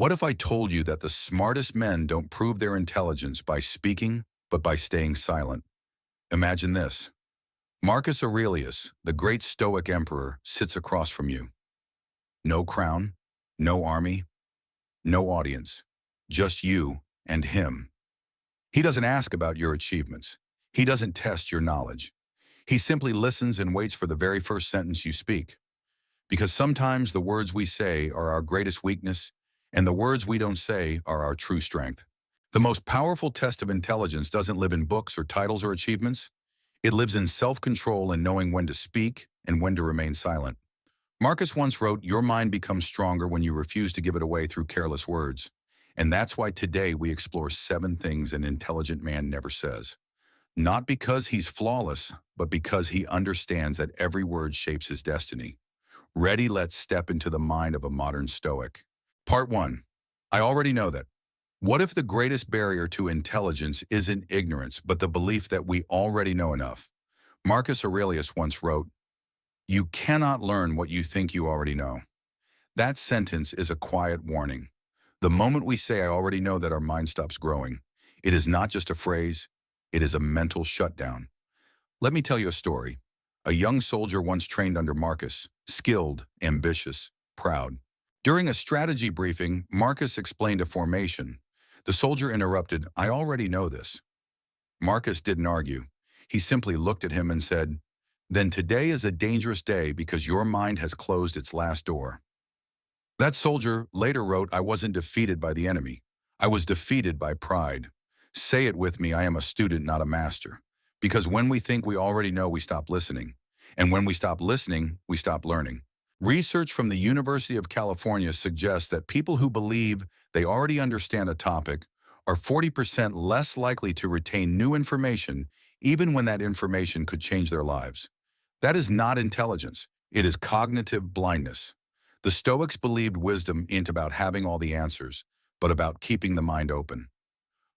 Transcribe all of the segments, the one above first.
What if I told you that the smartest men don't prove their intelligence by speaking, but by staying silent? Imagine this. Marcus Aurelius, the great Stoic emperor, sits across from you. No crown, no army, no audience, just you and him. He doesn't ask about your achievements. He doesn't test your knowledge. He simply listens and waits for the very first sentence you speak. Because sometimes the words we say are our greatest weakness, and the words we don't say are our true strength. The most powerful test of intelligence doesn't live in books or titles or achievements. It lives in self-control and knowing when to speak and when to remain silent. Marcus once wrote, "Your mind becomes stronger when you refuse to give it away through careless words." And that's why today we explore 7 things an intelligent man never says. Not because he's flawless, but because he understands that every word shapes his destiny. Ready, let's step into the mind of a modern Stoic. Part 1. I already know that. What if the greatest barrier to intelligence isn't ignorance, but the belief that we already know enough? Marcus Aurelius once wrote, "You cannot learn what you think you already know." That sentence is a quiet warning. The moment we say, "I already know," that our mind stops growing. It is not just a phrase, it is a mental shutdown. Let me tell you a story. A young soldier once trained under Marcus, skilled, ambitious, proud. During a strategy briefing, Marcus explained a formation. The soldier interrupted, "I already know this." Marcus didn't argue. He simply looked at him and said, "Then today is a dangerous day because your mind has closed its last door." That soldier later wrote, "I wasn't defeated by the enemy. I was defeated by pride." Say it with me, I am a student, not a master. Because when we think we already know, we stop listening. And when we stop listening, we stop learning. Research from the University of California suggests that people who believe they already understand a topic are 40% less likely to retain new information, even when that information could change their lives. That is not intelligence. It is cognitive blindness. The Stoics believed wisdom ain't about having all the answers, but about keeping the mind open.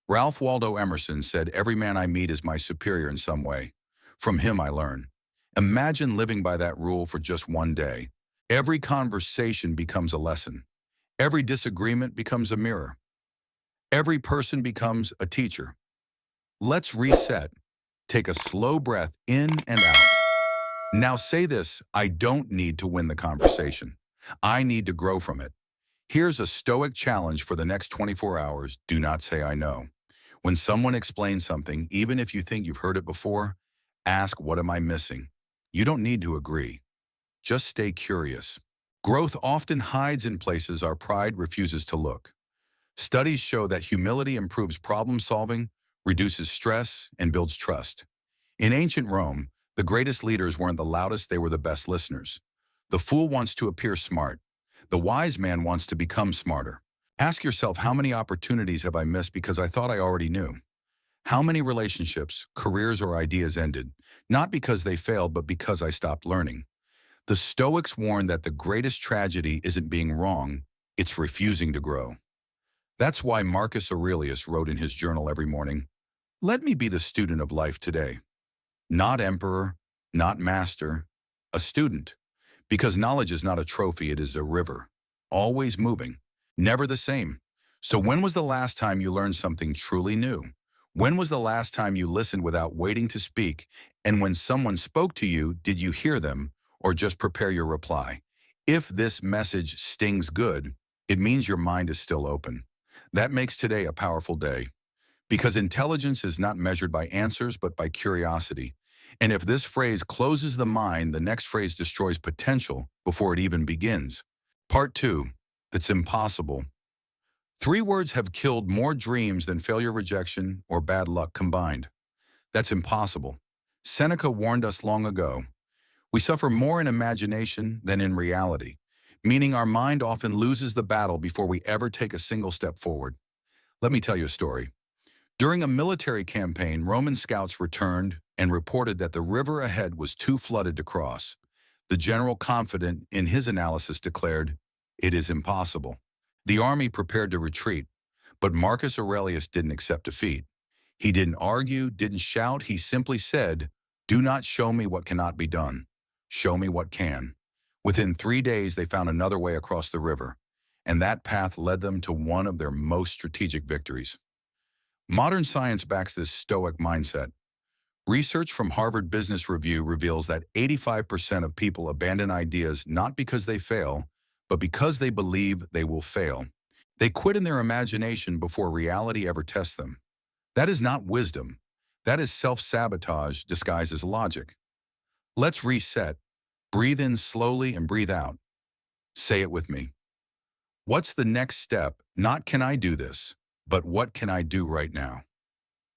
Ralph Waldo Emerson said, "Every man I meet is my superior in some way. From him I learn." Imagine living by that rule for just one day. Every conversation becomes a lesson. Every disagreement becomes a mirror. Every person becomes a teacher. Let's reset. Take a slow breath in and out. Now say this, "I don't need to win the conversation. I need to grow from it." Here's a Stoic challenge for the next 24 hours. Do not say "I know." When someone explains something, even if you think you've heard it before, ask, "What am I missing?" You don't need to agree. Just stay curious. Growth often hides in places our pride refuses to look. Studies show that humility improves problem solving, reduces stress, and builds trust. In ancient Rome, the greatest leaders weren't the loudest, they were the best listeners. The fool wants to appear smart. The wise man wants to become smarter. Ask yourself, how many opportunities have I missed because I thought I already knew? How many relationships, careers, or ideas ended, not because they failed, but because I stopped learning? The Stoics warn that the greatest tragedy isn't being wrong, it's refusing to grow. That's why Marcus Aurelius wrote in his journal every morning, "Let me be the student of life today." Not emperor, not master, a student. Because knowledge is not a trophy, it is a river, always moving, never the same. So when was the last time you learned something truly new? When was the last time you listened without waiting to speak? And when someone spoke to you, did you hear them or just prepare your reply? If this message stings good, it means your mind is still open. That makes today a powerful day. Because intelligence is not measured by answers, but by curiosity. And if this phrase closes the mind, the next phrase destroys potential before it even begins. Part 2. That's impossible. 3 words have killed more dreams than failure, rejection, or bad luck combined. That's impossible. Seneca warned us long ago. We suffer more in imagination than in reality, meaning our mind often loses the battle before we ever take a single step forward. Let me tell you a story. During a military campaign, Roman scouts returned and reported that the river ahead was too flooded to cross. The general, confident in his analysis, declared, "It is impossible." The army prepared to retreat, but Marcus Aurelius didn't accept defeat. He didn't argue, didn't shout, he simply said, "Do not show me what cannot be done. Show me what can." Within 3 days, they found another way across the river. and that path led them to one of their most strategic victories. Modern science backs this Stoic mindset. Research from Harvard Business Review reveals that 85% of people abandon ideas not because they fail, but because they believe they will fail. They quit in their imagination before reality ever tests them. That is not wisdom. That is self-sabotage disguised as logic. Let's reset. Breathe in slowly and breathe out. Say it with me. What's the next step? Not can I do this, but what can I do right now?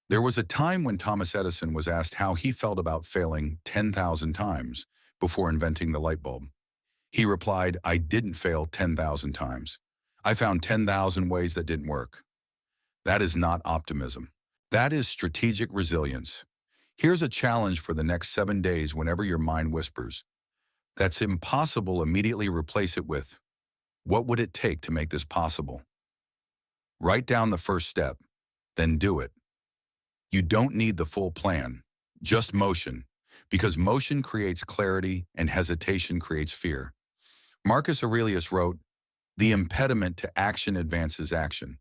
There was a time when Thomas Edison was asked how he felt about failing 10,000 times before inventing the light bulb. He replied, I didn't fail 10,000 times. I found 10,000 ways that didn't work. That is not optimism. That is strategic resilience. Here's a challenge for the next 7 days whenever your mind whispers. That's impossible. Immediately replace it with, what would it take to make this possible? Write down the first step, then do it. You don't need the full plan, just motion, because motion creates clarity and hesitation creates fear. Marcus Aurelius wrote, the impediment to action advances action.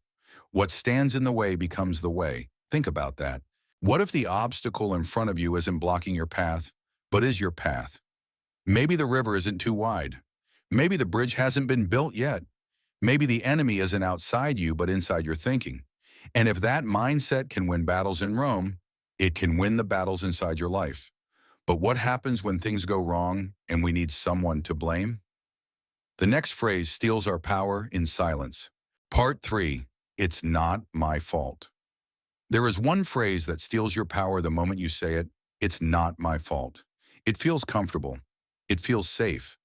What stands in the way becomes the way. Think about that. What if the obstacle in front of you isn't blocking your path, but is your path? Maybe the river isn't too wide. Maybe the bridge hasn't been built yet. Maybe the enemy isn't outside you, but inside your thinking. And if that mindset can win battles in Rome, it can win the battles inside your life. But what happens when things go wrong and we need someone to blame? The next phrase steals our power in silence. Part 3, it's not my fault. There is one phrase that steals your power the moment you say it, it's not my fault. It feels comfortable. It feels safe.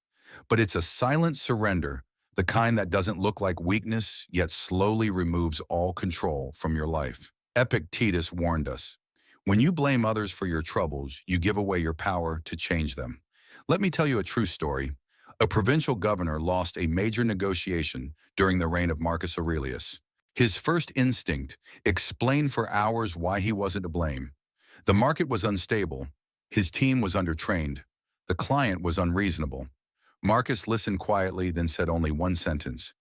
But it's a silent surrender, the kind that doesn't look like weakness, yet slowly removes all control from your life. Epictetus warned us, when you blame others for your troubles, you give away your power to change them. Let me tell you a true story. A provincial governor lost a major negotiation during the reign of Marcus Aurelius. His first instinct explained for hours why he wasn't to blame. The market was unstable. His team was undertrained. The client was unreasonable. Marcus listened quietly, then said only one sentence.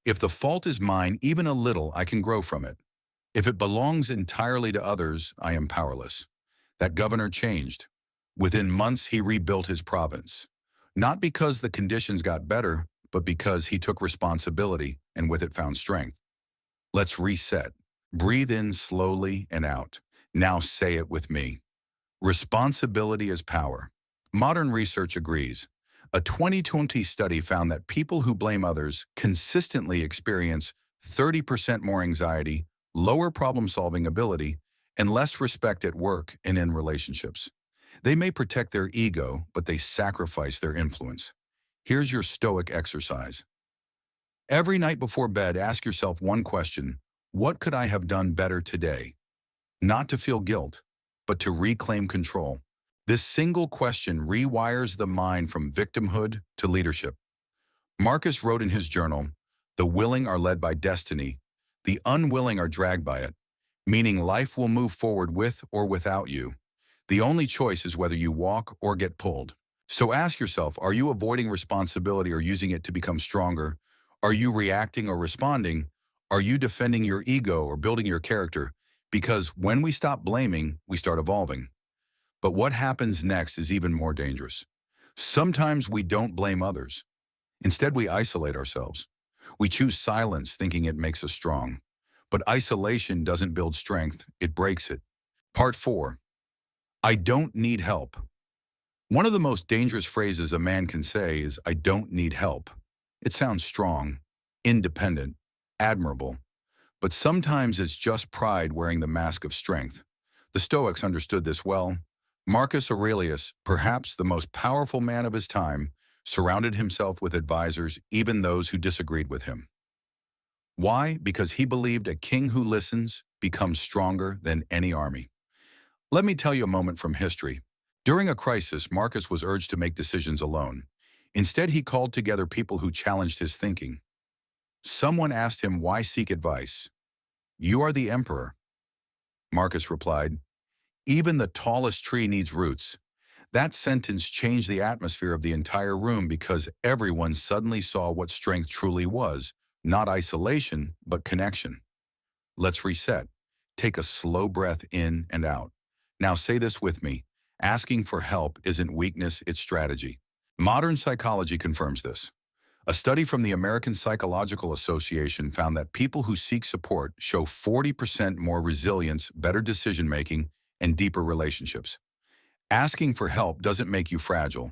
If the fault is mine, even a little, I can grow from it. If it belongs entirely to others, I am powerless. That governor changed. Within months, he rebuilt his province. Not because the conditions got better, but because he took responsibility and with it found strength. Let's reset. Breathe in slowly and out. Now say it with me. Responsibility is power. Modern research agrees. A 2020 study found that people who blame others consistently experience 30% more anxiety, lower problem-solving ability, and less respect at work and in relationships. They may protect their ego, but they sacrifice their influence. Here's your Stoic exercise. Every night before bed, ask yourself one question: what could I have done better today? Not to feel guilt, but to reclaim control. This single question rewires the mind from victimhood to leadership. Marcus wrote in his journal, "The willing are led by destiny. The unwilling are dragged by it," meaning life will move forward with or without you. The only choice is whether you walk or get pulled. So ask yourself, are you avoiding responsibility or using it to become stronger? Are you reacting or responding? Are you defending your ego or building your character? Because when we stop blaming, we start evolving. But what happens next is even more dangerous. Sometimes we don't blame others. Instead, we isolate ourselves. We choose silence thinking it makes us strong. But isolation doesn't build strength, it breaks it. Part 4. I don't need help. One of the most dangerous phrases a man can say is, I don't need help. It sounds strong, independent, admirable. But sometimes it's just pride wearing the mask of strength. The Stoics understood this well. Marcus Aurelius, perhaps the most powerful man of his time, surrounded himself with advisors, even those who disagreed with him. Why? Because he believed a king who listens becomes stronger than any army. Let me tell you a moment from history. During a crisis, Marcus was urged to make decisions alone. Instead, he called together people who challenged his thinking. Someone asked him, why seek advice? You are the emperor. Marcus replied, even the tallest tree needs roots. That sentence changed the atmosphere of the entire room because everyone suddenly saw what strength truly was, not isolation, but connection. Let's reset. Take a slow breath in and out. Now say this with me. Asking for help isn't weakness, it's strategy. Modern psychology confirms this. A study from the American Psychological Association found that people who seek support show 40% more resilience, better decision-making, and deeper relationships. Asking for help doesn't make you fragile.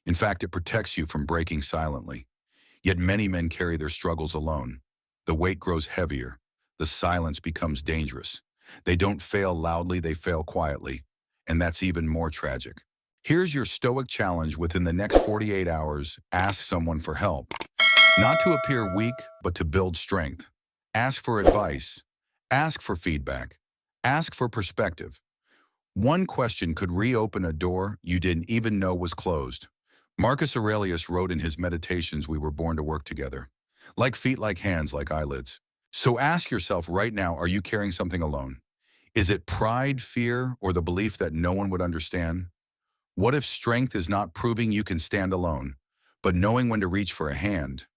In fact, it protects you from breaking silently. Yet many men carry their struggles alone. The weight grows heavier. The silence becomes dangerous. They don't fail loudly, they fail quietly. And that's even more tragic. Here's your Stoic challenge within the next 48 hours. Ask someone for help. Not to appear weak, but to build strength. Ask for advice. Ask for feedback. Ask for perspective. One question could reopen a door you didn't even know was closed. Marcus Aurelius wrote in his Meditations, we were born to work together. Like feet, like hands, like eyelids. So ask yourself right now, are you carrying something alone? Is it pride, fear, or the belief that no one would understand? What if strength is not proving you can stand alone, but knowing when to reach for a hand?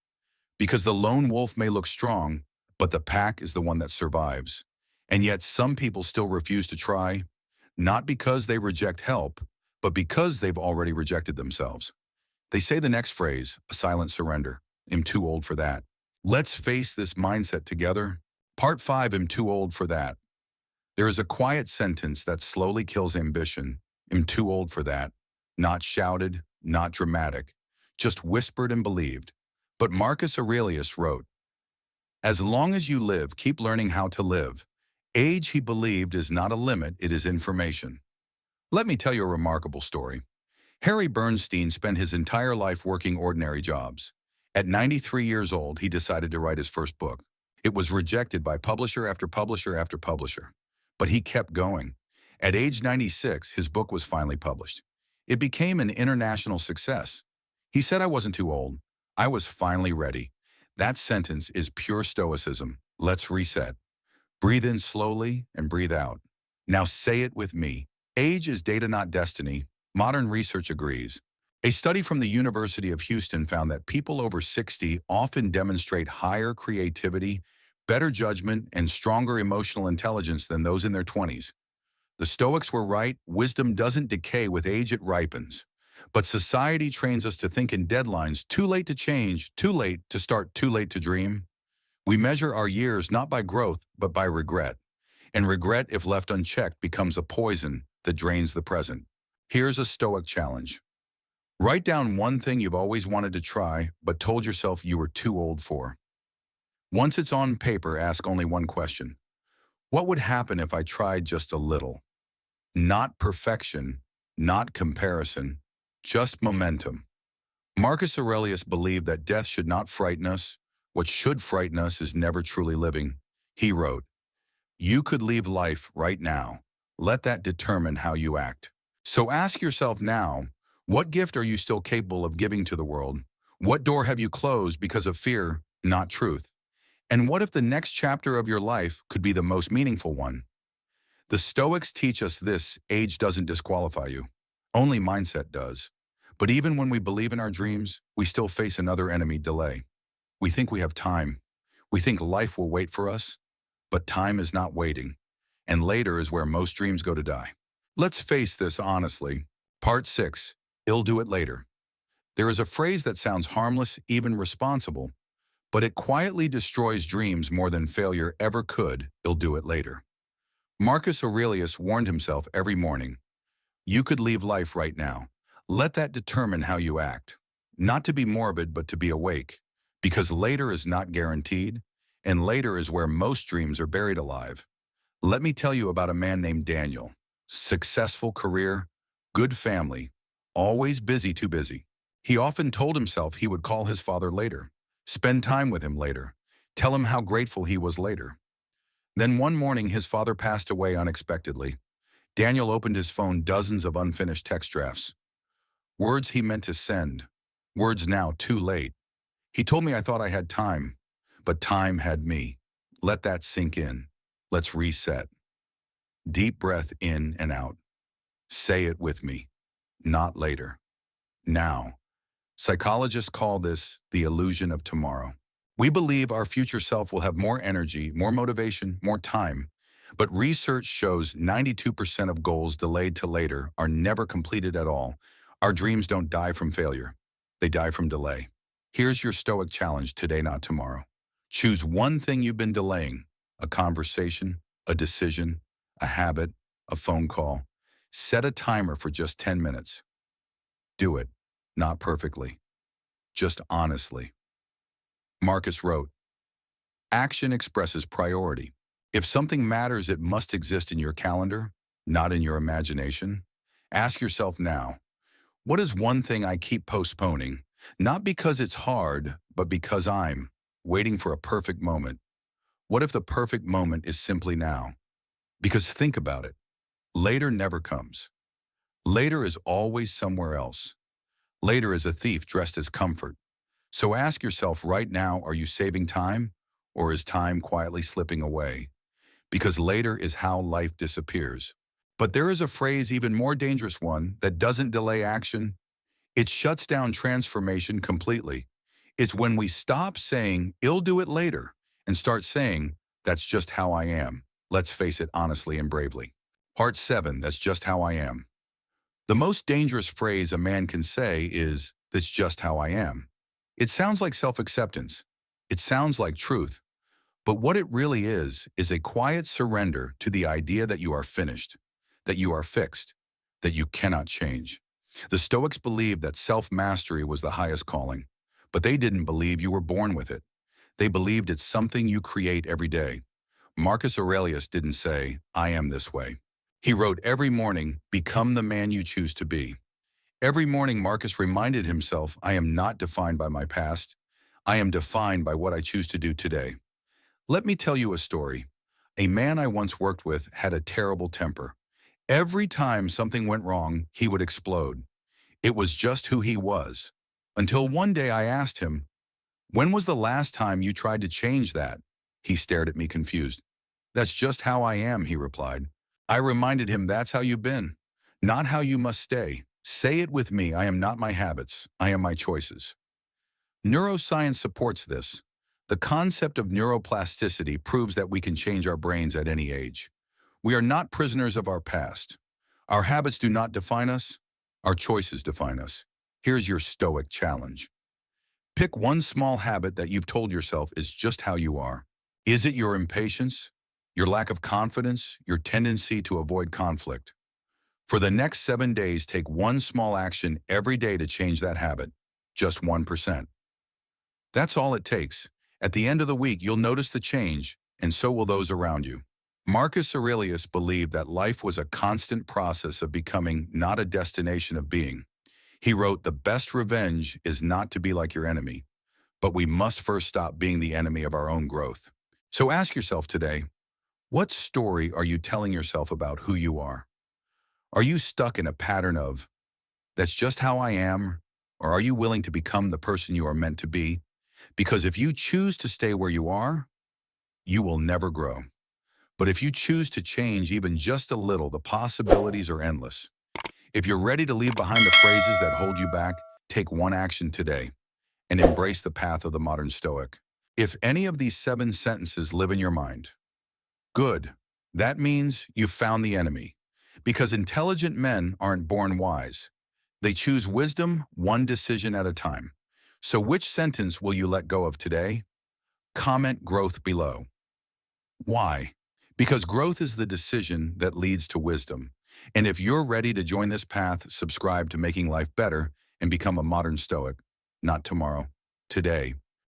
Because the lone wolf may look strong, but the pack is the one that survives. And yet some people still refuse to try, not because they reject help, but because they've already rejected themselves. They say the next phrase, a silent surrender. I'm too old for that. Let's face this mindset together. Part 5, I'm too old for that. There is a quiet sentence that slowly kills ambition. I'm too old for that. Not shouted, not dramatic, just whispered and believed. But Marcus Aurelius wrote, as long as you live, keep learning how to live. Age, he believed, is not a limit, it is information. Let me tell you a remarkable story. Harry Bernstein spent his entire life working ordinary jobs. At 93 years old, he decided to write his first book. It was rejected by publisher after publisher after publisher. But he kept going. At age 96, his book was finally published. It became an international success. He said, I wasn't too old. I was finally ready. That sentence is pure stoicism. Let's reset. Breathe in slowly and breathe out. Now say it with me. Age is data, not destiny. Modern research agrees. A study from the University of Houston found that people over 60 often demonstrate higher creativity, better judgment, and stronger emotional intelligence than those in their 20s. The Stoics were right. Wisdom doesn't decay with age, it ripens. But society trains us to think in deadlines, too late to change, too late to start, too late to dream. We measure our years not by growth, but by regret. And regret, if left unchecked, becomes a poison that drains the present. Here's a Stoic challenge. Write down one thing you've always wanted to try, but told yourself you were too old for. Once it's on paper, ask only one question. What would happen if I tried just a little? Not perfection, not comparison, just momentum. Marcus Aurelius believed that death should not frighten us. What should frighten us is never truly living. He wrote, you could leave life right now. Let that determine how you act. So ask yourself now, what gift are you still capable of giving to the world? What door have you closed because of fear, not truth? And what if the next chapter of your life could be the most meaningful one? The Stoics teach us this: age doesn't disqualify you. Only mindset does. But even when we believe in our dreams, we still face another enemy: delay. We think we have time. We think life will wait for us. But time is not waiting. And later is where most dreams go to die. Let's face this honestly. Part 6. I'll do it later. There is a phrase that sounds harmless, even responsible, but it quietly destroys dreams more than failure ever could. I'll do it later. Marcus Aurelius warned himself every morning, you could leave life right now. Let that determine how you act. Not to be morbid, but to be awake. Because later is not guaranteed, and later is where most dreams are buried alive. Let me tell you about a man named Daniel. Successful career, good family, always busy, too busy. He often told himself he would call his father later, spend time with him later, tell him how grateful he was later. Then one morning his father passed away unexpectedly. Daniel opened his phone, dozens of unfinished text drafts. Words he meant to send, words now too late. He told me I thought I had time, but time had me. Let that sink in. Let's reset. Deep breath in and out. Say it with me. Not later. Now. Psychologists call this the illusion of tomorrow. We believe our future self will have more energy, more motivation, more time. But research shows 92% of goals delayed to later are never completed at all. Our dreams don't die from failure. They die from delay. Here's your Stoic challenge today, not tomorrow. Choose one thing you've been delaying: a conversation, a decision, a habit, a phone call. Set a timer for just 10 minutes. Do it, not perfectly, just honestly. Marcus wrote, "Action expresses priority. If something matters, it must exist in your calendar, not in your imagination. Ask yourself now, what is one thing I keep postponing? Not because it's hard, but because I'm waiting for a perfect moment. What if the perfect moment is simply now? Because think about it. Later never comes. Later is always somewhere else. Later is a thief dressed as comfort. So ask yourself right now, are you saving time, or is time quietly slipping away? Because later is how life disappears. But there is a phrase, even more dangerous one, that doesn't delay action. It shuts down transformation completely. It's when we stop saying, "I'll do it later," and start saying, "That's just how I am." Let's face it honestly and bravely. Part 7, that's just how I am. The most dangerous phrase a man can say is, "That's just how I am." It sounds like self-acceptance. It sounds like truth. But what it really is a quiet surrender to the idea that you are finished, that you are fixed, that you cannot change. The Stoics believed that self-mastery was the highest calling, but they didn't believe you were born with it. They believed it's something you create every day. Marcus Aurelius didn't say, "I am this way." He wrote every morning, "Become the man you choose to be." Every morning, Marcus reminded himself, "I am not defined by my past. I am defined by what I choose to do today." Let me tell you a story. A man I once worked with had a terrible temper. Every time something went wrong, he would explode. It was just who he was. Until one day I asked him, "When was the last time you tried to change that?" He stared at me confused. "That's just how I am," he replied. I reminded him, "That's how you've been, not how you must stay. Say it with me, I am not my habits, I am my choices." Neuroscience supports this. The concept of neuroplasticity proves that we can change our brains at any age. We are not prisoners of our past. Our habits do not define us. Our choices define us. Here's your Stoic challenge. Pick one small habit that you've told yourself is just how you are. Is it your impatience, your lack of confidence, your tendency to avoid conflict? For the next 7 days, take one small action every day to change that habit. Just 1%. That's all it takes. At the end of the week, you'll notice the change, and so will those around you. Marcus Aurelius believed that life was a constant process of becoming, not a destination of being. He wrote, "The best revenge is not to be like your enemy, but we must first stop being the enemy of our own growth." So ask yourself today, what story are you telling yourself about who you are? Are you stuck in a pattern of, "That's just how I am," or are you willing to become the person you are meant to be? Because if you choose to stay where you are, you will never grow. But if you choose to change even just a little, the possibilities are endless. If you're ready to leave behind the phrases that hold you back, take one action today and embrace the path of the modern Stoic. If any of these 7 sentences live in your mind, good. That means you've found the enemy. Because intelligent men aren't born wise. They choose wisdom one decision at a time. So which sentence will you let go of today? Comment growth below. Why? Because growth is the decision that leads to wisdom. And if you're ready to join this path, subscribe to Making Life Better and become a modern Stoic. Not tomorrow, today.